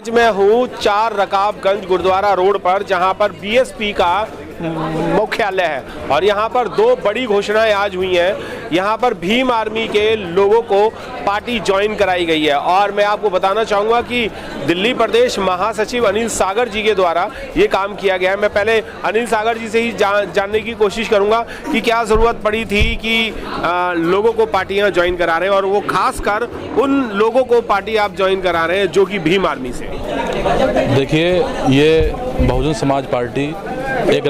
आज मैं हूँ 4 रकाबगंज गुरुद्वारा रोड पर, जहाँ पर बीएसपी का मुख्यालय है और यहाँ पर 2 बड़ी घोषणाएं आज हुई हैं। यहाँ पर भीम आर्मी के लोगों को पार्टी ज्वाइन कराई गई है और मैं आपको बताना चाहूँगा कि दिल्ली प्रदेश महासचिव अनिल सागर जी के द्वारा ये काम किया गया है। मैं पहले अनिल सागर जी से ही जानने की कोशिश करूँगा कि क्या ज़रूरत पड़ी थी कि लोगों को पार्टियाँ ज्वाइन करा रहे हैं, और वो खासकर उन लोगों को पार्टी आप ज्वाइन करा रहे हैं जो कि भीम आर्मी से। देखिए, ये बहुजन समाज पार्टी एक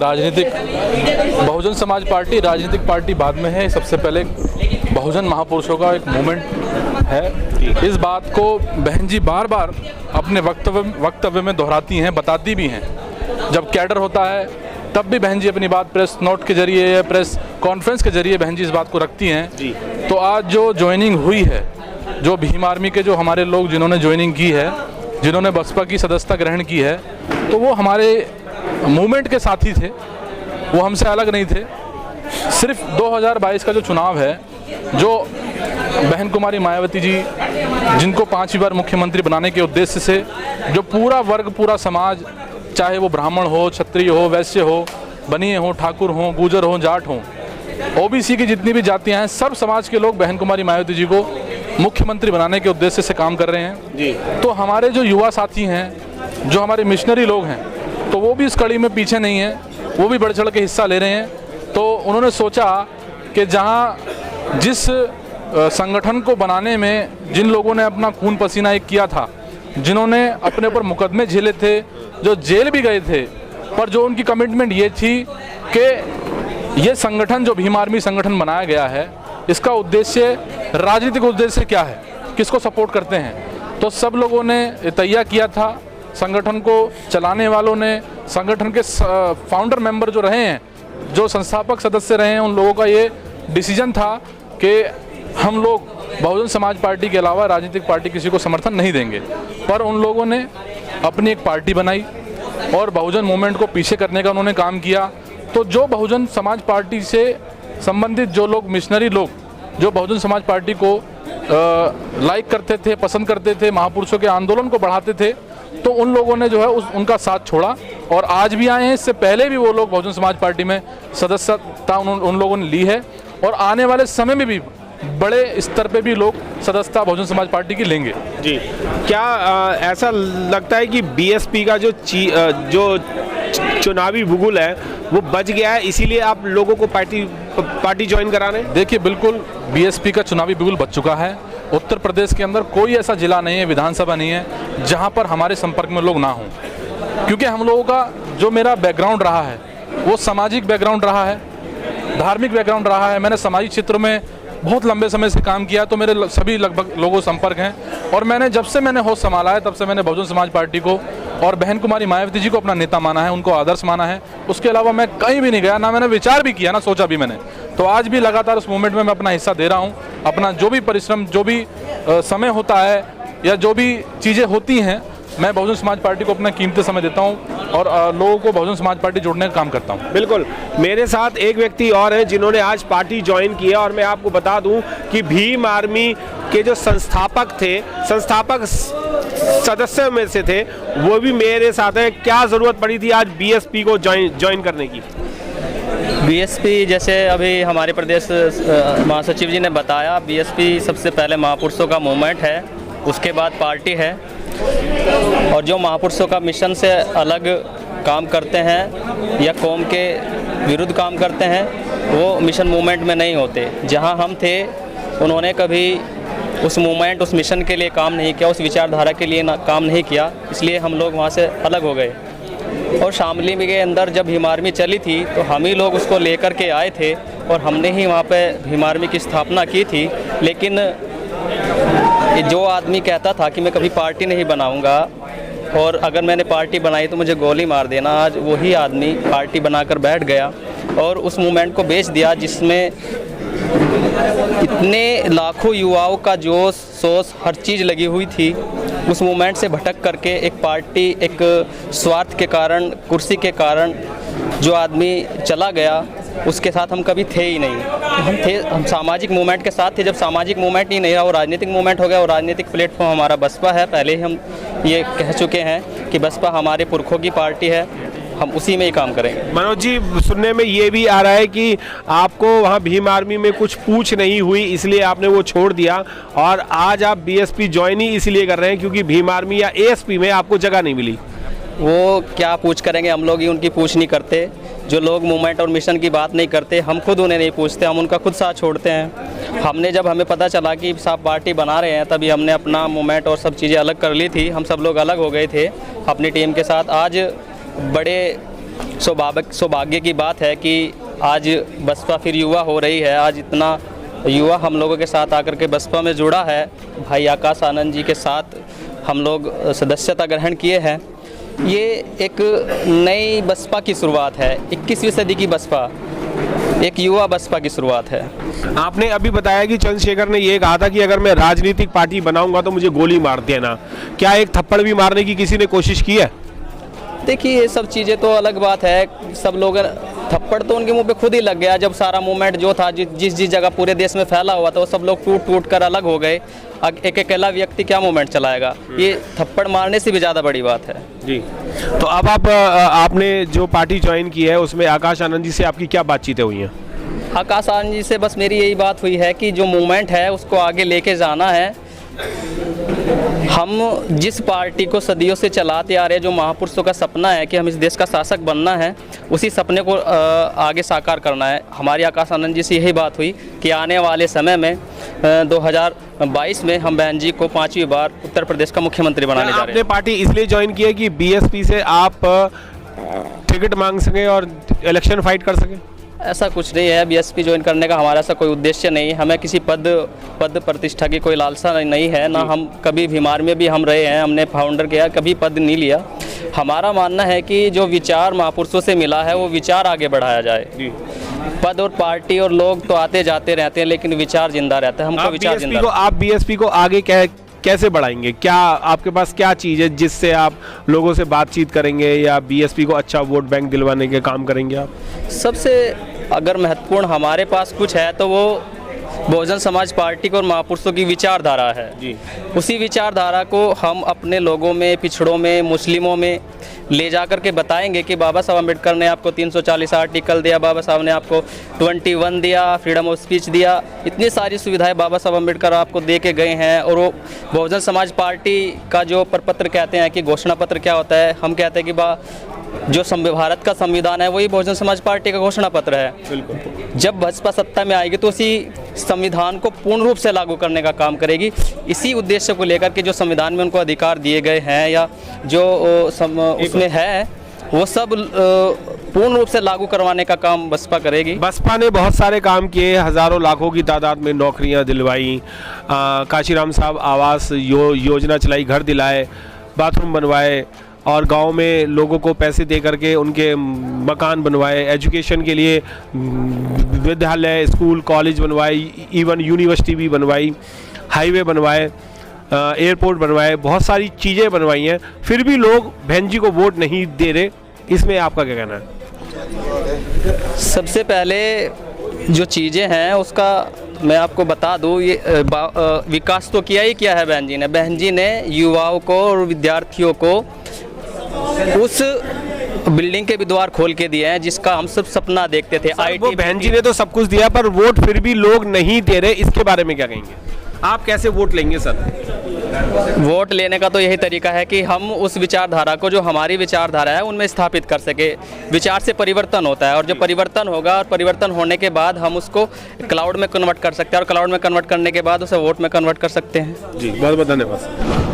बहुजन समाज पार्टी राजनीतिक पार्टी बाद में है। सबसे पहले बहुजन महापुरुषों का एक मूवमेंट है। इस बात को बहन जी बार बार अपने वक्तव्य में दोहराती हैं, बताती भी हैं। जब कैडर होता है तब भी बहन जी अपनी बात प्रेस नोट के जरिए या प्रेस कॉन्फ्रेंस के जरिए बहन जी इस बात को रखती हैं। तो आज जो ज्वाइनिंग हुई है, जो भीम आर्मी के जो हमारे लोग जिन्होंने ज्वाइनिंग की है, जिन्होंने बसपा की सदस्यता ग्रहण की है, तो वो हमारे मूवमेंट के साथी थे, वो हमसे अलग नहीं थे। सिर्फ 2022 का जो चुनाव है, जो बहन कुमारी मायावती जी जिनको 5वीं बार मुख्यमंत्री बनाने के उद्देश्य से जो पूरा वर्ग, पूरा समाज, चाहे वो ब्राह्मण हो, क्षत्रिय हो, वैश्य हो, बनिए हो, ठाकुर हो, गुजर हो, जाट हो, ओबीसी की जितनी भी जातियां हैं, सब समाज के लोग बहन कुमारी मायावती जी को मुख्यमंत्री बनाने के उद्देश्य से काम कर रहे हैं जी। तो हमारे जो युवा साथी हैं, जो हमारे मिशनरी लोग हैं, तो वो भी इस कड़ी में पीछे नहीं है, वो भी बढ़ चढ़ के हिस्सा ले रहे हैं। तो उन्होंने सोचा कि जहां जिस संगठन को बनाने में जिन लोगों ने अपना खून पसीना एक किया था, जिन्होंने अपने ऊपर मुकदमे झेले थे, जो जेल भी गए थे, पर जो उनकी कमिटमेंट ये थी कि ये संगठन जो भीम आर्मी संगठन बनाया गया है, इसका उद्देश्य राजनीतिक उद्देश्य क्या है, किसको सपोर्ट करते हैं, तो सब लोगों ने तैयार किया था। संगठन को चलाने वालों ने, संगठन के फाउंडर मेंबर जो रहे हैं, जो संस्थापक सदस्य रहे हैं, उन लोगों का ये डिसीजन था कि हम लोग बहुजन समाज पार्टी के अलावा राजनीतिक पार्टी किसी को समर्थन नहीं देंगे। पर उन लोगों ने अपनी एक पार्टी बनाई और बहुजन मूवमेंट को पीछे करने का उन्होंने काम किया। तो जो बहुजन समाज पार्टी से संबंधित जो लोग, मिशनरी लोग, जो बहुजन समाज पार्टी को लाइक करते थे, पसंद करते थे, महापुरुषों के आंदोलन को बढ़ाते थे, तो उन लोगों ने जो है उनका साथ छोड़ा और आज भी आए हैं। इससे पहले भी वो लोग बहुजन समाज पार्टी में सदस्यता उन लोगों ने ली है और आने वाले समय में भी बड़े स्तर पे भी लोग सदस्यता बहुजन समाज पार्टी की लेंगे जी। क्या ऐसा लगता है कि बीएसपी का जो चुनावी बुगुल है वो बच गया है, इसीलिए आप लोगों को पार्टी ज्वाइन करा रहे हैं? देखिए, बिल्कुल बीएसपी का चुनावी बुगुल बच चुका है। उत्तर प्रदेश के अंदर कोई ऐसा जिला नहीं है, विधानसभा नहीं है, जहां पर हमारे संपर्क में लोग ना हों, क्योंकि हम लोगों का जो मेरा बैकग्राउंड रहा है वो सामाजिक बैकग्राउंड रहा है, धार्मिक बैकग्राउंड रहा है। मैंने सामाजिक क्षेत्र में बहुत लंबे समय से काम किया, तो मेरे सभी लगभग लोगों संपर्क हैं और मैंने जब से मैंने होश संभाला है तब से मैंने बहुजन समाज पार्टी को और बहन कुमारी मायावती जी को अपना नेता माना है, उनको आदर्श माना है। उसके अलावा मैं कहीं भी नहीं गया, ना मैंने विचार भी किया, ना सोचा भी मैंने। तो आज भी लगातार उस मूवमेंट में मैं अपना हिस्सा दे रहा हूँ। अपना जो भी परिश्रम, जो भी समय होता है या जो भी चीज़ें होती हैं, मैं बहुजन समाज पार्टी को अपना कीमती समय देता हूं और लोगों को बहुजन समाज पार्टी जोड़ने का काम करता हूं। बिल्कुल। मेरे साथ एक व्यक्ति और हैं जिन्होंने आज पार्टी ज्वाइन की है और मैं आपको बता दूं कि भीम आर्मी के जो संस्थापक सदस्यों में से थे, वो भी मेरे साथ हैं। क्या ज़रूरत पड़ी थी आज बीएसपी को ज्वाइन करने की? बीएसपी, जैसे अभी हमारे प्रदेश महासचिव जी ने बताया, बीएसपी सबसे पहले महापुरुषों का मूवमेंट है, उसके बाद पार्टी है और जो महापुरुषों का मिशन से अलग काम करते हैं या कौम के विरुद्ध काम करते हैं, वो मिशन मूवमेंट में नहीं होते। जहां हम थे, उन्होंने कभी उस मूवमेंट, उस मिशन के लिए काम नहीं किया, उस विचारधारा के लिए काम नहीं किया, इसलिए हम लोग वहां से अलग हो गए। और शामली के अंदर जब भीम आर्मी चली थी तो हम ही लोग उसको लेकर के आए थे और हमने ही वहाँ पे भीम आर्मी की स्थापना की थी। लेकिन जो आदमी कहता था कि मैं कभी पार्टी नहीं बनाऊंगा और अगर मैंने पार्टी बनाई तो मुझे गोली मार देना, आज वही आदमी पार्टी बनाकर बैठ गया और उस मूवमेंट को बेच दिया, जिसमें इतने लाखों युवाओं का जोश, सोच, हर चीज़ लगी हुई थी। उस मूवमेंट से भटक करके एक पार्टी, एक स्वार्थ के कारण, कुर्सी के कारण जो आदमी चला गया, उसके साथ हम कभी थे ही नहीं। हम सामाजिक मूवमेंट के साथ थे। जब सामाजिक मूवमेंट ही नहीं रहा, वो राजनीतिक मूवमेंट हो गया। वो राजनीतिक प्लेटफॉर्म हमारा बसपा है। पहले ही हम ये कह चुके हैं कि बसपा हमारे पुरखों की पार्टी है, हम उसी में ही काम करेंगे। मनोज जी, सुनने में ये भी आ रहा है कि आपको वहाँ भीम आर्मी में कुछ पूछ नहीं हुई, इसलिए आपने वो छोड़ दिया और आज आप बीएसपी ज्वाइन ही इसलिए कर रहे हैं क्योंकि भीम आर्मी या एएसपी में आपको जगह नहीं मिली। वो क्या पूछ करेंगे, हम लोग ही उनकी पूछ नहीं करते। जो लोग मूवमेंट और मिशन की बात नहीं करते, हम खुद उन्हें नहीं पूछते, हम उनका खुद साथ छोड़ते हैं। हमने जब हमें पता चला कि साहब पार्टी बना रहे हैं, तभी हमने अपना मूवमेंट और सब चीज़ें अलग कर ली थी। हम सब लोग अलग हो गए थे अपनी टीम के साथ। आज बड़े सौभाग्य की बात है कि आज बसपा फिर युवा हो रही है। आज इतना युवा हम लोगों के साथ आकर के बसपा में जुड़ा है। भाई आकाश आनंद जी के साथ हम लोग सदस्यता ग्रहण किए हैं। ये एक नई बसपा की शुरुआत है, 21वीं सदी की बसपा, एक युवा बसपा की शुरुआत है। आपने अभी बताया कि चंद्रशेखर ने ये कहा था कि अगर मैं राजनीतिक पार्टी बनाऊंगा तो मुझे गोली मार देना। क्या एक थप्पड़ भी मारने की किसी ने कोशिश की है? देखिए, ये सब चीज़ें तो अलग बात है। सब लोग थप्पड़ तो उनके मुंह पे खुद ही लग गया जब सारा मूवमेंट जो था जिस जगह पूरे देश में फैला हुआ था, वो सब लोग टूट कर अलग हो गए। एक अकेला व्यक्ति क्या मूवमेंट चलाएगा? ये थप्पड़ मारने से भी ज़्यादा बड़ी बात है जी। तो अब आपने जो पार्टी ज्वाइन की है उसमें आकाश आनंद जी से आपकी क्या बातचीतें हुई हैं? आकाश आनंद जी से बस मेरी यही बात हुई है कि जो मूवमेंट है उसको आगे लेके जाना है। हम जिस पार्टी को सदियों से चलाते आ रहे हैं, जो महापुरुषों का सपना है कि हम इस देश का शासक बनना है, उसी सपने को आगे साकार करना है। हमारी आकाश आनंद जी से यही बात हुई कि आने वाले समय में 2022 में हम बहन जी को 5वीं बार उत्तर प्रदेश का मुख्यमंत्री बनाने जा रहे हैं। आपने पार्टी इसलिए ज्वाइन की है कि बीएसपी से आप टिकट मांग सकें और इलेक्शन फाइट कर सकें? ऐसा कुछ नहीं है। बीएसपी ज्वाइन करने का हमारा ऐसा कोई उद्देश्य नहीं है। हमें किसी पद प्रतिष्ठा की कोई लालसा नहीं है ना। हम कभी भीमार में भी हम रहे हैं, हमने फाउंडर किया, कभी पद नहीं लिया। हमारा मानना है कि जो विचार महापुरुषों से मिला है वो विचार आगे बढ़ाया जाए। पद और पार्टी और लोग तो आते जाते रहते हैं, लेकिन विचार जिंदा रहता है। हमको विचार जिंदा। आप बीएसपी को आगे कैसे बढ़ाएंगे? क्या आपके पास क्या चीज़ है जिससे आप लोगों से बातचीत करेंगे या बीएसपी को अच्छा वोट बैंक दिलवाने के काम करेंगे आप? सबसे अगर महत्वपूर्ण हमारे पास कुछ है तो वो बहुजन समाज पार्टी को और महापुरुषों की विचारधारा है जी। उसी विचारधारा को हम अपने लोगों में, पिछड़ों में, मुस्लिमों में ले जाकर के बताएंगे कि बाबा साहब अम्बेडकर ने आपको 340 आर्टिकल दिया, बाबा साहब ने आपको 21 दिया, फ्रीडम ऑफ स्पीच दिया, इतनी सारी सुविधाएं बाबा साहब अम्बेडकर आपको दे के गए हैं। और वो बहुजन समाज पार्टी का जो प्रपत्र कहते हैं कि घोषणा पत्र क्या होता है, हम कहते हैं कि जो भारत का संविधान है वही बहुजन समाज पार्टी का घोषणा पत्र है। बिल्कुल। जब भाजपा सत्ता में आएगी तो उसी संविधान को पूर्ण रूप से लागू करने का काम करेगी। इसी उद्देश्य को लेकर के जो संविधान में उनको अधिकार दिए गए हैं या जो उसमें है, वो सब पूर्ण रूप से लागू करवाने का काम बसपा करेगी। बसपा ने बहुत सारे काम किए, हज़ारों लाखों की तादाद में नौकरियां दिलवाई, काशीराम साहब आवास योजना चलाई, घर दिलाए, बाथरूम बनवाए और गांव में लोगों को पैसे दे करके उनके मकान बनवाए, एजुकेशन के लिए विद्यालय, स्कूल, कॉलेज बनवाए, इवन यूनिवर्सिटी भी बनवाई, हाईवे बनवाए, एयरपोर्ट बनवाए, बहुत सारी चीज़ें बनवाई हैं। फिर भी लोग बहन जी को वोट नहीं दे रहे, इसमें आपका क्या कहना है? सबसे पहले जो चीज़ें हैं उसका मैं आपको बता दूँ, ये विकास तो किया ही किया है बहन जी ने। बहन जी ने युवाओं को और विद्यार्थियों को उस बिल्डिंग के भी द्वार खोल के दिए हैं जिसका हम सब सपना देखते थे। वो बहन जी ने तो सब कुछ दिया पर वोट फिर भी लोग नहीं दे रहे, इसके बारे में क्या कहेंगे? आप कैसे वोट लेंगे सर? वोट लेने का तो यही तरीका है कि हम उस विचारधारा को, जो हमारी विचारधारा है, उनमें स्थापित कर सके। विचार से परिवर्तन होता है और जो परिवर्तन होगा और परिवर्तन होने के बाद हम उसको क्लाउड में कन्वर्ट कर सकते हैं और क्लाउड में कन्वर्ट करने के बाद उसे वोट में कन्वर्ट कर सकते हैं। जी, बहुत बहुत धन्यवाद।